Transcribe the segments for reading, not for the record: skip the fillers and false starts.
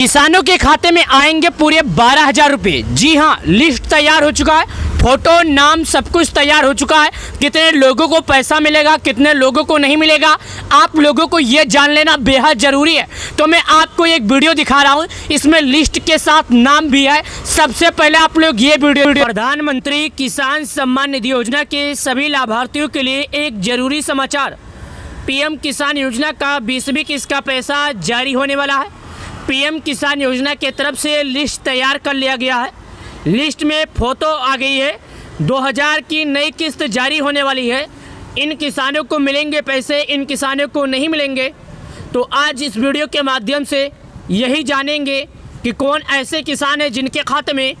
किसानों के खाते में आएंगे पूरे 12,000 रुपये। जी हाँ, लिस्ट तैयार हो चुका है, फोटो नाम सब कुछ तैयार हो चुका है। कितने लोगों को पैसा मिलेगा, कितने लोगों को नहीं मिलेगा, आप लोगों को ये जान लेना बेहद ज़रूरी है। तो मैं आपको एक वीडियो दिखा रहा हूँ, इसमें लिस्ट के साथ नाम भी है। सबसे पहले आप लोग ये वीडियो, प्रधानमंत्री किसान सम्मान निधि योजना के सभी लाभार्थियों के लिए एक जरूरी समाचार। पीएम किसान योजना का 20वीं किस्त का पैसा जारी होने वाला है। पीएम किसान योजना के तरफ से लिस्ट तैयार कर लिया गया है। लिस्ट में फ़ोटो आ गई है। 2000 की नई किस्त जारी होने वाली है। इन किसानों को मिलेंगे पैसे, इन किसानों को नहीं मिलेंगे। तो आज इस वीडियो के माध्यम से यही जानेंगे कि कौन ऐसे किसान हैं जिनके खाते में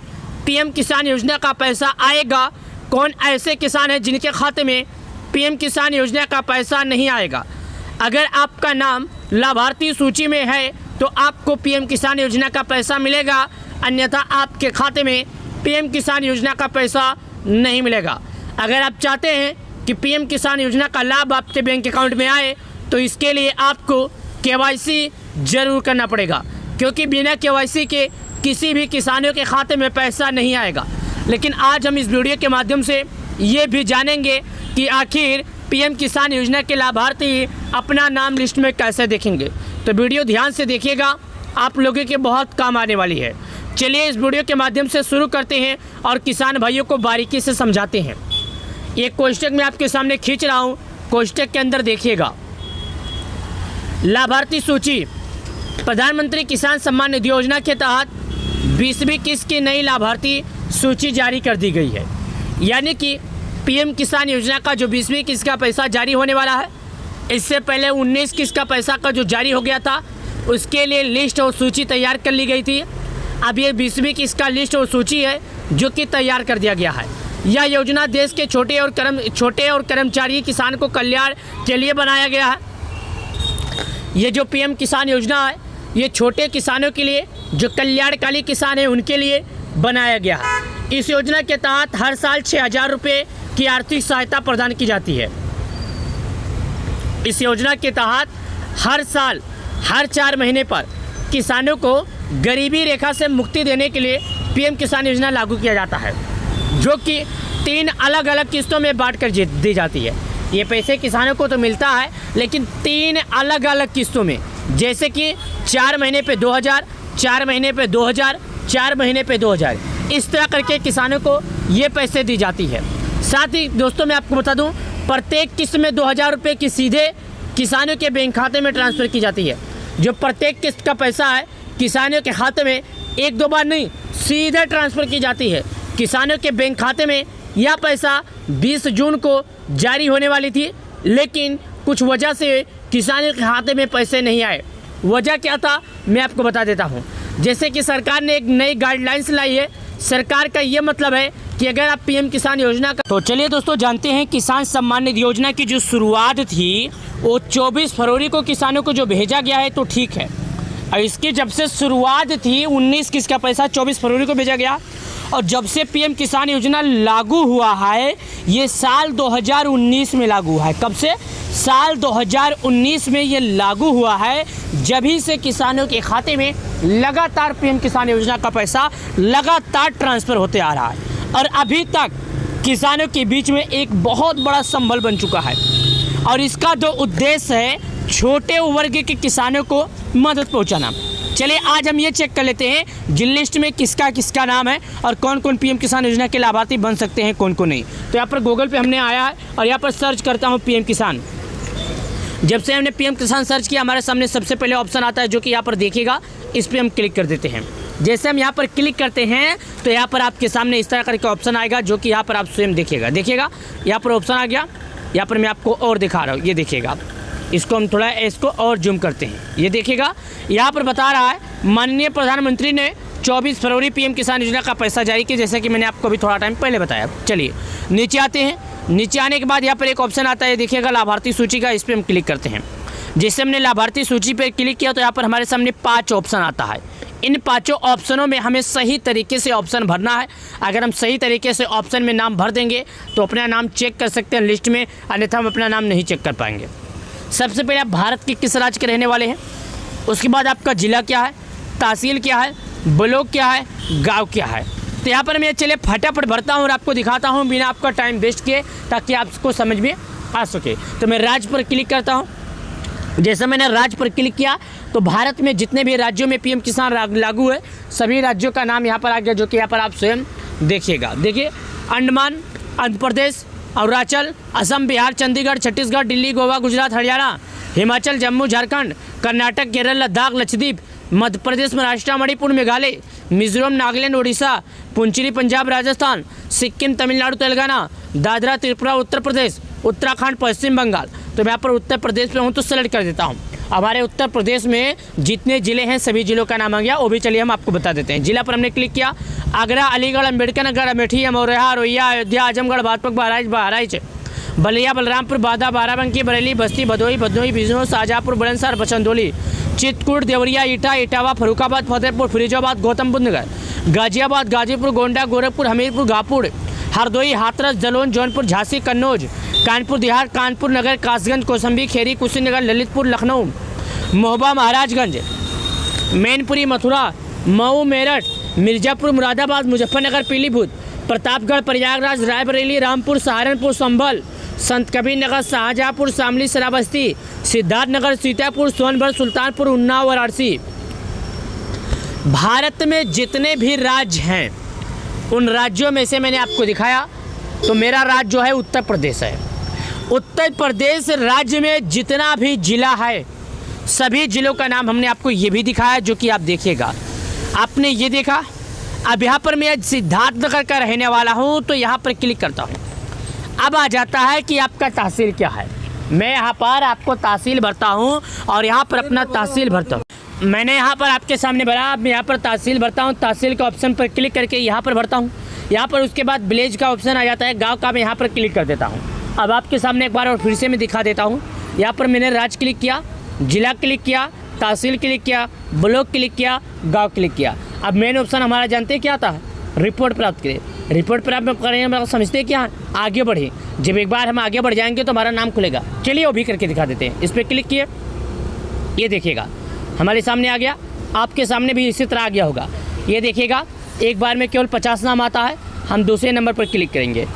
पीएम किसान योजना का पैसा आएगा, कौन ऐसे किसान हैं जिनके खाते में पीएम किसान योजना का पैसा नहीं आएगा। अगर आपका नाम लाभार्थी सूची में है तो आपको पीएम किसान योजना का पैसा मिलेगा, अन्यथा आपके खाते में पीएम किसान योजना का पैसा नहीं मिलेगा। अगर आप चाहते हैं कि पीएम किसान योजना का लाभ आपके बैंक अकाउंट में आए तो इसके लिए आपको केवाईसी जरूर करना पड़ेगा, क्योंकि बिना केवाईसी के किसी भी किसानों के खाते में पैसा नहीं आएगा। लेकिन आज हम इस वीडियो के माध्यम से ये भी जानेंगे कि आखिर पीएम किसान योजना के लाभार्थी अपना नाम लिस्ट में कैसे देखेंगे। तो वीडियो ध्यान से देखिएगा, आप लोगों के बहुत काम आने वाली है। चलिए इस वीडियो के माध्यम से शुरू करते हैं और किसान भाइयों को बारीकी से समझाते हैं। एक कोष्टक मैं आपके सामने खींच रहा हूँ, कोष्टक के अंदर देखिएगा लाभार्थी सूची। प्रधानमंत्री किसान सम्मान निधि योजना के तहत 20वीं किस्त की नई लाभार्थी सूची जारी कर दी गई है। यानी कि पीएम किसान योजना का जो 20वीं किस्त का पैसा जारी होने वाला है, इससे पहले 19 किस्त का पैसा का जो जारी हो गया था उसके लिए लिस्ट और सूची तैयार कर ली गई थी। अब ये 20वीं किस्त का लिस्ट और सूची है जो कि तैयार कर दिया गया है। यह योजना देश के छोटे और कर्मचारी किसान को कल्याण के लिए बनाया गया है। ये जो पीएम किसान योजना है ये छोटे किसानों के लिए, जो कल्याणकारी किसान हैं उनके लिए बनाया गया है। इस योजना के तहत हर साल 6,000 रुपये की आर्थिक सहायता प्रदान की जाती है। इस योजना के तहत हर साल हर 4 महीने पर किसानों को गरीबी रेखा से मुक्ति देने के लिए पीएम किसान योजना लागू किया जाता है, जो कि 3 अलग अलग किस्तों में बांट कर दी जाती है। ये पैसे किसानों को तो मिलता है, लेकिन 3 अलग अलग किस्तों में, जैसे कि 4 महीने पे 2,000, 4 महीने पे 2,000, 4 महीने पे 2,000, इस तरह करके किसानों को ये पैसे दी जाती है। साथ ही दोस्तों मैं आपको बता दूं, प्रत्येक किस्त में 2,000 रुपये की सीधे किसानों के बैंक खाते में ट्रांसफ़र की जाती है। जो प्रत्येक किस्त का पैसा है किसानों के खाते में 1-2 बार नहीं, सीधे ट्रांसफ़र की जाती है किसानों के बैंक खाते में। यह पैसा 20 जून को जारी होने वाली थी, लेकिन कुछ वजह से किसानों के खाते में पैसे नहीं आए। वजह क्या था मैं आपको बता देता हूँ। जैसे कि सरकार ने एक नई गाइडलाइंस लाई है। सरकार का ये मतलब है कि अगर आप पीएम किसान योजना का, तो चलिए दोस्तों जानते हैं किसान सम्मान निधि योजना की जो शुरुआत थी वो 24 फरवरी को किसानों को जो भेजा गया है तो ठीक है। और इसकी जब से शुरुआत थी 19 किस्त का पैसा 24 फरवरी को भेजा गया, और जब से पीएम किसान योजना लागू हुआ है ये साल 2019 में लागू हुआ है। कब से? साल 2019 में ये लागू हुआ है। जभी से किसानों के खाते में लगातार पीएम किसान योजना का पैसा लगातार ट्रांसफ़र होते आ रहा है, और अभी तक किसानों के बीच में एक बहुत बड़ा संबल बन चुका है। और इसका जो उद्देश्य है छोटे वर्ग के किसानों को मदद पहुंचाना। चलिए आज हम ये चेक कर लेते हैं जिन लिस्ट में किसका नाम है और कौन कौन पीएम किसान योजना के लाभार्थी बन सकते हैं, कौन कौन नहीं। तो यहाँ पर गूगल पे हमने आया है और यहाँ पर सर्च करता हूँ पीएम किसान। जब से हमने पीएम किसान सर्च किया हमारे सामने सबसे पहले ऑप्शन आता है जो कि यहाँ पर देखिएगा, इस पर हम क्लिक कर देते हैं। जैसे हम यहाँ पर क्लिक करते हैं तो यहाँ पर आपके सामने इस तरह करके ऑप्शन आएगा, जो कि यहाँ पर आप स्वयं देखिएगा यहाँ पर ऑप्शन आ गया। यहाँ पर मैं आपको और दिखा रहा हूँ, ये देखिएगा। इसको हम थोड़ा इसको और जूम करते हैं, ये देखिएगा। यहाँ पर बता रहा है माननीय प्रधानमंत्री ने 24 फरवरी पीएम किसान योजना का पैसा जारी किया, जैसे कि मैंने आपको अभी थोड़ा टाइम पहले बताया। चलिए नीचे आते हैं। नीचे आने के बाद यहाँ पर एक ऑप्शन आता है, देखिएगा लाभार्थी सूची का। इस पर हम क्लिक करते हैं। जैसे हमने लाभार्थी सूची पर क्लिक किया तो यहाँ पर हमारे सामने 5 ऑप्शन आता है। इन 5 ऑप्शनों में हमें सही तरीके से ऑप्शन भरना है। अगर हम सही तरीके से ऑप्शन में नाम भर देंगे तो अपना नाम चेक कर सकते हैं लिस्ट में, अन्यथा हम अपना नाम नहीं चेक कर पाएंगे। सबसे पहले आप भारत के किस राज्य के रहने वाले हैं, उसके बाद आपका ज़िला क्या है, तहसील क्या है, ब्लॉक क्या है, गांव क्या है। तो यहाँ पर मैं चलिए फटाफट भरता हूँ और आपको दिखाता हूँ बिना आपका टाइम वेस्ट किए, ताकि आपको समझ में आ सके। तो मैं राज्य पर क्लिक करता हूँ। जैसे मैंने राज्य पर क्लिक किया तो भारत में जितने भी राज्यों में पीएम किसान लागू है, सभी राज्यों का नाम यहाँ पर आ गया, जो कि यहाँ पर आप स्वयं देखिएगा। देखिए, अंडमान, आंध्र प्रदेश, अरुणाचल, असम, बिहार, चंडीगढ़, छत्तीसगढ़, दिल्ली, गोवा, गुजरात, हरियाणा, हिमाचल, जम्मू, झारखंड, कर्नाटक, केरल, लद्दाख, लक्षद्वीप, मध्य प्रदेश, महाराष्ट्र, मणिपुर, मेघालय, मिजोरम, नागालैंड, उड़ीसा, पुंचेरी, पंजाब, राजस्थान, सिक्किम, तमिलनाडु, तेलंगाना, दादरा, त्रिपुरा, उत्तर प्रदेश, उत्तराखंड, पश्चिम बंगाल। तो मैं यहाँ पर उत्तर प्रदेश में हूँ तो सेलेक्ट कर देता हूँ। हमारे उत्तर प्रदेश में जितने ज़िले हैं सभी ज़िलों का नाम आ गया, वो भी चलिए हम आपको बता देते हैं। जिला पर हमने क्लिक किया, आगरा, अलीगढ़, अम्बेडकर नगर, अमेठी, अमरोहा, रोहिया, अयोध्या, आजमगढ़, बागपत, बहराइच, बलिया, बलरामपुर, बांदा, बाराबंकी, बरेली, बस्ती, भदोही, बिजनौर, शाहजहाँपुर, बुलंदशहर, बचंदौली, चित्रकूट, देवरिया, ईटा, इटावा, फर्रुखाबाद, फतेहपुर, फिरोजाबाद, गौतम बुद्ध नगर, गाजियाबाद, गाजीपुर, गोंडा, गोरखपुर, हमीरपुर, घापुड़, हरदोई, हाथरस, जलौन, जौनपुर, झांसी, कन्नौज, कानपुर देहात, कानपुर नगर, कासगंज, कौसंबी, खेरी, कुशीनगर, ललितपुर, लखनऊ, महोबा, महाराजगंज, मैनपुरी, मथुरा, मऊ, मेरठ, मिर्जापुर, मुरादाबाद, मुजफ्फरनगर, पीलीभीत, प्रतापगढ़, प्रयागराज, रायबरेली, रामपुर, सहारनपुर, संभल, संत कबीर नगर, शाहजहाँपुर, शामली, श्रावस्ती, सिद्धार्थनगर, सीतापुर, सोनभद्र, सुल्तानपुर, उन्नाव, वाराणसी। भारत में जितने भी राज्य हैं उन राज्यों में से मैंने आपको दिखाया, तो मेरा राज्य जो है उत्तर प्रदेश है। उत्तर प्रदेश राज्य में जितना भी जिला है सभी जिलों का नाम हमने आपको ये भी दिखाया, जो कि आप देखिएगा। आपने ये देखा। अब यहाँ पर मैं सिद्धार्थनगर का रहने वाला हूँ, तो यहाँ पर क्लिक करता हूँ। अब आ जाता है कि आपका तहसील क्या है। मैं यहाँ पर आपको तहसील भरता हूँ और यहाँ पर अपना तहसील भरता हूँ। मैंने यहाँ पर आपके सामने भरा, मैं यहाँ पर तहसील भरता हूँ। तहसील के ऑप्शन पर क्लिक करके यहाँ पर भरता हूँ। यहाँ पर उसके बाद विलेज का ऑप्शन आ जाता है, गांव का मैं यहाँ पर क्लिक कर देता हूँ। अब आपके सामने एक बार और फिर से मैं दिखा देता हूँ। यहाँ पर मैंने राज्य क्लिक किया, जिला क्लिक किया, तहसील क्लिक किया, ब्लॉक क्लिक किया, गाँव क्लिक किया। अब मेन ऑप्शन हमारा जानते हैं क्या आता है, रिपोर्ट प्राप्त करें। रिपोर्ट प्राप्त करेंगे हम समझते हैं क्या, आगे बढ़े। जब एक बार हम आगे बढ़ जाएंगे तो हमारा नाम खुलेगा। चलिए वो भी करके दिखा देते हैं। इस पर क्लिक किए, ये देखिएगा हमारे सामने आ गया। आपके सामने भी इसी तरह आ गया होगा। ये देखिएगा एक बार में केवल 50 नाम आता है। हम दूसरे नंबर पर क्लिक करेंगे,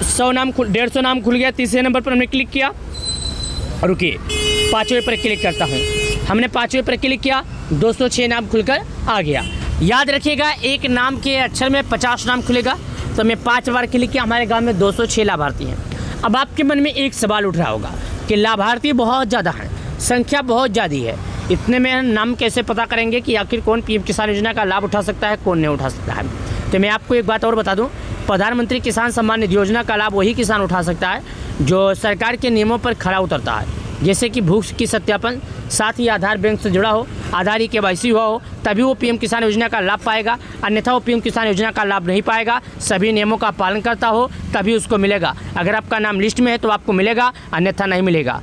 100 नाम 150 नाम खुल गया। तीसरे नंबर पर हमने क्लिक किया, रुकिए 5वें पर क्लिक करता हूँ। हमने 5वें पर क्लिक किया, 206 नाम खुलकर आ गया। याद रखिएगा, एक नाम के अक्षर में 50 नाम खुलेगा। तो मैं 5 बार क्लिक किया, हमारे गांव में 206 लाभार्थी हैं। अब आपके मन में एक सवाल उठ रहा होगा कि लाभार्थी बहुत ज़्यादा हैं, संख्या बहुत ज़्यादा है, इतने में नाम कैसे पता करेंगे कि आखिर कौन पीएम किसान योजना का लाभ उठा सकता है, कौन नहीं उठा सकता है। तो मैं आपको एक बात और बता दूं, प्रधानमंत्री किसान सम्मान निधि योजना का लाभ वही किसान उठा सकता है जो सरकार के नियमों पर खरा उतरता है, जैसे कि भूख की सत्यापन, साथ ही आधार बैंक से जुड़ा हो, आधार KYC हुआ हो, तभी वो पीएम किसान योजना का लाभ पाएगा। अन्यथा वो पीएम किसान योजना का लाभ नहीं पाएगा। सभी नियमों का पालन करता हो तभी उसको मिलेगा। अगर आपका नाम लिस्ट में है तो आपको मिलेगा, अन्यथा नहीं मिलेगा।